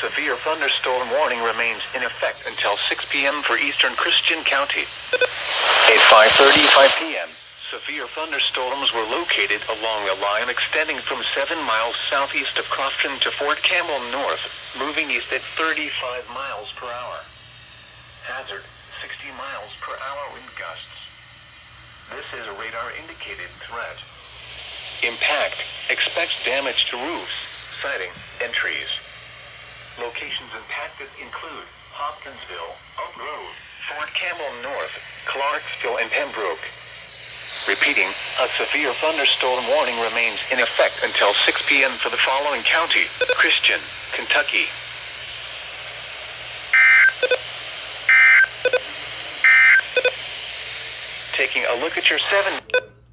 severe thunderstorm warning remains in effect until 6 p.m. for eastern Christian County. At 5:35 p.m., severe thunderstorms were located along a line extending from 7 miles southeast of Crofton to Fort Campbell North, moving east at 35 miles per hour. Hazard, 60 miles per hour wind gusts. This is a radar-indicated threat. Impact expects damage to roofs, siding, and trees. Locations impacted include Hopkinsville, Oak Grove, Fort Campbell North, Clarksville, and Pembroke. Repeating, a severe thunderstorm warning remains in effect until 6 p.m. for the following county: Christian, Kentucky. Taking a look at your 7